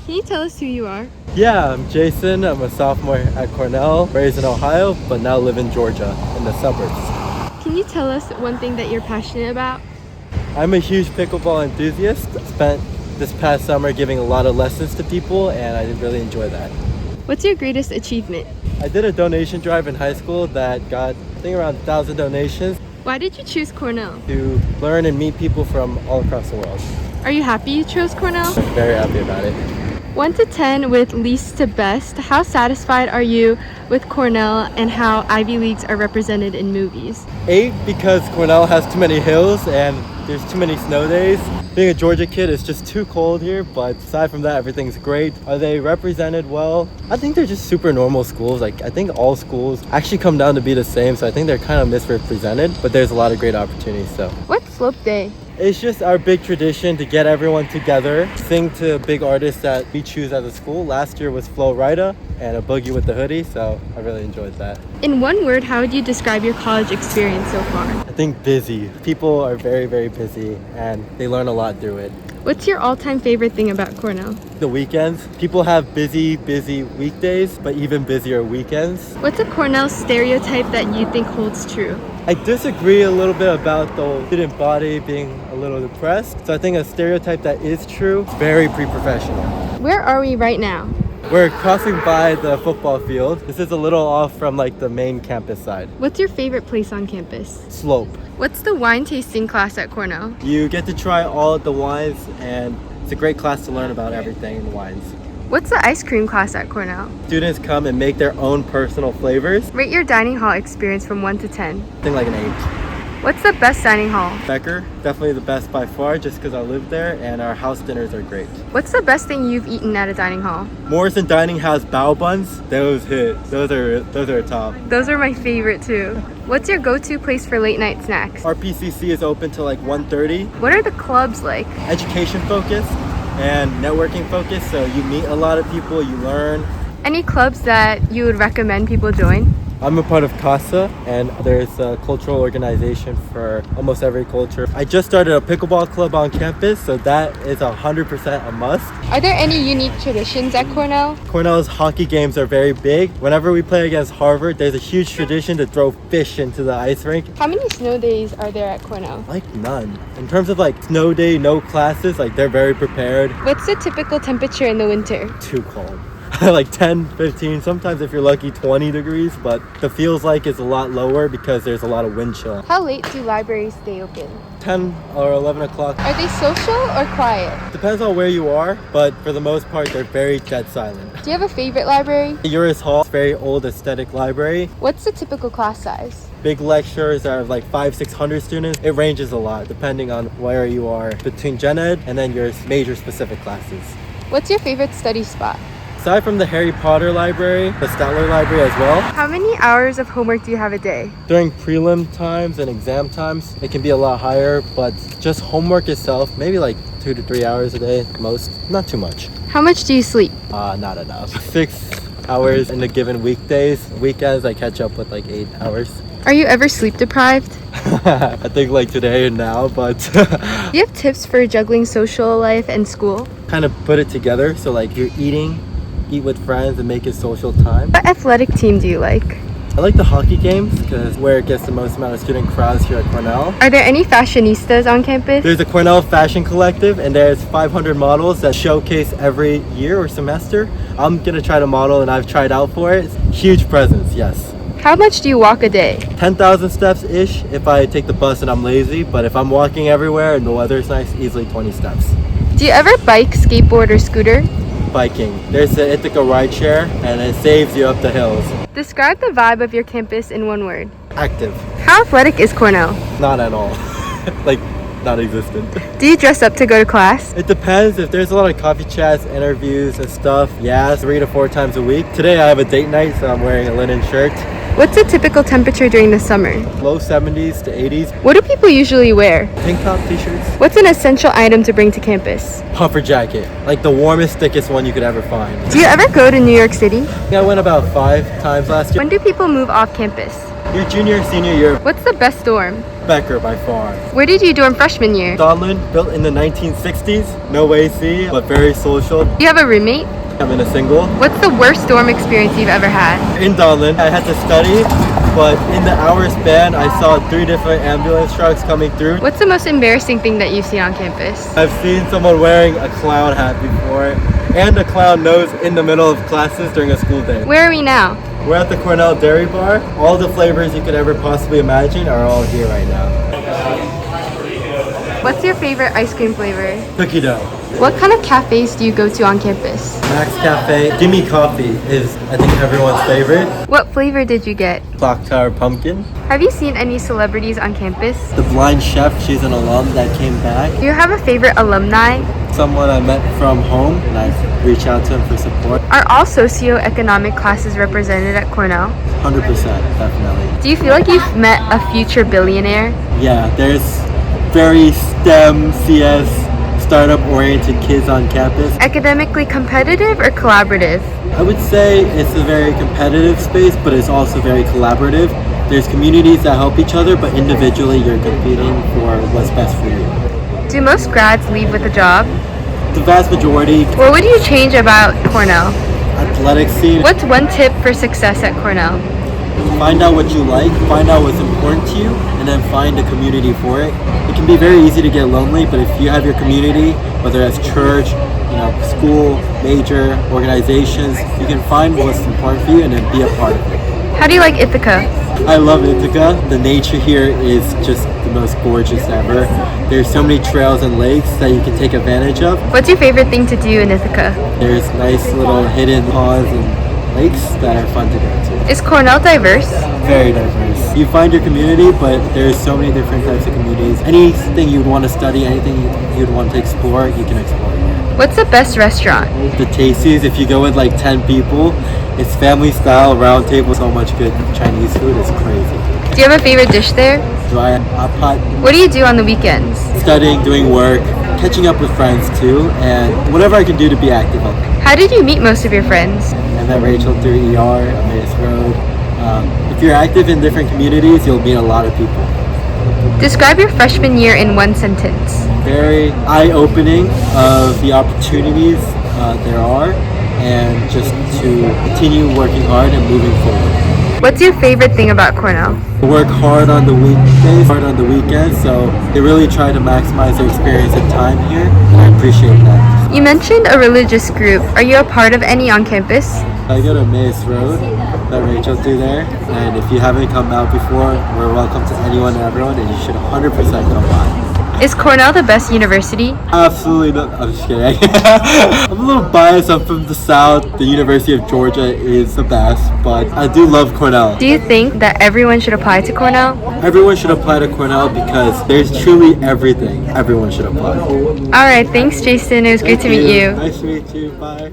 Can you tell us who you are? Yeah, I'm Jason. I'm a sophomore at Cornell, raised in Ohio, but now live in Georgia in the suburbs. Can you tell us one thing that you're passionate about? I'm a huge pickleball enthusiast. Spent this past summer giving a lot of lessons to people, and I really enjoy that. What's your greatest achievement? I did a donation drive in high school that got, I think, around 1,000 donations Why did you choose Cornell? to learn and meet people from all across the world. Are you happy you chose Cornell? I'm very happy about it. 1 to 10 with least to best, how satisfied are you with Cornell and how Ivy Leagues are represented in movies? 8 because Cornell has too many hills and there's too many snow days. Being a Georgia kid, it's just too cold here, but aside from that, everything's great. Are they represented well? I think they're just super normal schools. Like, I think all schools actually come down to be the same, so I think they're kind of misrepresented, but there's a lot of great opportunities, so. What's Slope Day? It's just our big tradition to get everyone together, sing to big artists that we choose as a school. Last year was Flo Rida and a Boogie with the Hoodie, so I really enjoyed that. In one word, how would you describe your college experience so far? I think busy. People are very, very busy and they learn a lot through it. What's your all-time favorite thing about Cornell? The weekends. People have busy weekdays, but even busier weekends. What's a Cornell stereotype that you think holds true? I disagree a little bit about the student body being a little depressed. So I think a stereotype that is true, it's very pre-professional. Where are we right now? We're crossing by the football field. This is a little off from like the main campus side. What's your favorite place on campus? Slope. What's the wine tasting class at Cornell? You get to try all of the wines and it's a great class to learn about everything in the wines. What's the ice cream class at Cornell? Students come and make their own personal flavors. Rate your dining hall experience from 1 to 10. I think like an 8. What's the best dining hall? Becker, definitely the best by far just because I live there and our house dinners are great. What's the best thing you've eaten at a dining hall? Morrison Dining has bao buns. Those hit. Those are top. Those are my favorite too. What's your go-to place for late night snacks? RPCC is open till like 1:30. What are the clubs like? Education focused and networking focused, so you meet a lot of people, you learn. Any clubs that you would recommend people join? I'm a part of CASA, and there's a cultural organization for almost every culture. I just started a pickleball club on campus, so that is 100% a must. Are there any unique traditions at Cornell? Cornell's hockey games are very big. Whenever we play against Harvard, there's a huge tradition to throw fish into the ice rink. How many snow days are there at Cornell? Like none. In terms of like snow day, no classes, like they're very prepared. What's the typical temperature in the winter? Too cold. Like 10, 15, sometimes if you're lucky 20 degrees, but the feels like it's a lot lower because there's a lot of wind chill. How late do libraries stay open? 10 or 11 o'clock. Are they social or quiet? Depends on where you are, but for the most part, they're very dead silent. Do you have a favorite library? Uris Hall, very old aesthetic library. What's the typical class size? Big lectures are like 500-600 students. It ranges a lot depending on where you are between gen ed and then your major specific classes. What's your favorite study spot? Aside from the Harry Potter library, the Statler library as well. How many hours of homework do you have a day? During prelim times and exam times, it can be a lot higher, but just homework itself, maybe like 2 to 3 hours a day, most, not too much. How much do you sleep? Not enough. 6 hours in the given weekdays. Weekends, I catch up with like 8 hours. Are you ever sleep deprived? I think like today and now, but Do you have tips for juggling social life and school? kind of put it together. So like you're eat with friends and make it social time. What athletic team do you like? I like the hockey games because where it gets the most amount of student crowds here at Cornell. Are there any fashionistas on campus? There's a Cornell fashion collective and there's 500 models that showcase every year or semester. I'm gonna try to model and I've tried out for it. Huge presence, yes. How much do you walk a day? 10,000 steps-ish if I take the bus and I'm lazy, but if I'm walking everywhere and the weather's nice, easily 20 steps. Do you ever bike, skateboard, or scooter? Biking. There's the Ithaca rideshare and it saves you up the hills. Describe the vibe of your campus in one word. Active. How athletic is Cornell? Not at all. Like, non-existent. Do you dress up to go to class? It depends. If there's a lot of coffee chats, interviews and stuff, yeah, 3 to 4 times a week. Today I have a date night, so I'm wearing a linen shirt. What's the typical temperature during the summer? Low 70s to 80s. What do people usually wear? Tank top, t-shirts. What's an essential item to bring to campus? Puffer jacket. Like the warmest, thickest one you could ever find. Do you ever go to New York City? I went about 5 times last year. When do people move off campus? Your junior, senior year, What's the best dorm? Becker by far. Where did you dorm freshman year? Donlin, built in the 1960s, no AC, but very social. Do you have a roommate? I'm in a single. What's the worst dorm experience you've ever had? In Donlin, I had to study, but in the hour span, I saw 3 different ambulance trucks coming through. What's the most embarrassing thing that you've seen on campus? I've seen someone wearing a clown hat before, and a clown nose in the middle of classes during a school day. Where are we now? We're at the Cornell Dairy Bar. All the flavors you could ever possibly imagine are all here right now. What's your favorite ice cream flavor? Cookie dough. What kind of cafes do you go to on campus? Max Cafe. Gimme Coffee is, I think, everyone's favorite. What flavor did you get? Clock Tower Pumpkin. Have you seen any celebrities on campus? The blind chef, she's an alum that came back. Do you have a favorite alumni? Someone I met from home, and I've reached out to him for support. Are all socioeconomic classes represented at Cornell? 100%, definitely. Do you feel like you've met a future billionaire? Yeah, there's very STEM, CS, startup-oriented kids on campus. Academically competitive or collaborative? I would say it's a very competitive space, but it's also very collaborative. There's communities that help each other, but individually you're competing for what's best for you. Do most grads leave with a job? The vast majority, What would you change about Cornell? athletic scene, What's one tip for success at Cornell? find out what you like, find out what's important to you, and then find a community for it. It can be very easy to get lonely, but if you have your community, whether that's church, school, major, organizations, you can find what's important for you and then be a part of it. How do you like Ithaca? I love Ithaca. The nature here is just the most gorgeous ever. There's so many trails and lakes that you can take advantage of. What's your favorite thing to do in Ithaca? There's nice little hidden ponds and lakes that are fun to go to. Is Cornell diverse? Very diverse. You find your community, but there's so many different types of communities. Anything you'd want to study, anything you'd want to explore, you can explore here. What's the best restaurant? The Tasties, if you go with like 10 people, it's family style, round table, so much good Chinese food, it's crazy. Do you have a favorite dish there? Dry hot pot, What do you do on the weekends? studying, doing work, catching up with friends too, and whatever I can do to be active. How did you meet most of your friends? I met Rachel through ER, Emmaus Road. If you're active in different communities, you'll meet a lot of people. Describe your freshman year in one sentence. Very eye-opening of the opportunities there are, and just to continue working hard and moving forward. What's your favorite thing about Cornell? Work hard on the weekdays, hard on the weekends, so they really try to maximize their experience and time here, and I appreciate that. You mentioned a religious group. Are you a part of any on campus? I go to Emmaus Road, that Rachel through there, and if you haven't come out before, we're welcome to anyone and everyone, and you should 100% come by. Is Cornell the best university? Absolutely not. I'm just kidding. I'm a little biased. I'm from the South. The University of Georgia is the best, but I do love Cornell. Do you think that everyone should apply to Cornell? Everyone should apply to Cornell because there's truly everything. Everyone should apply. All right, thanks, Jason. It was great to meet you. Nice to meet you. Bye.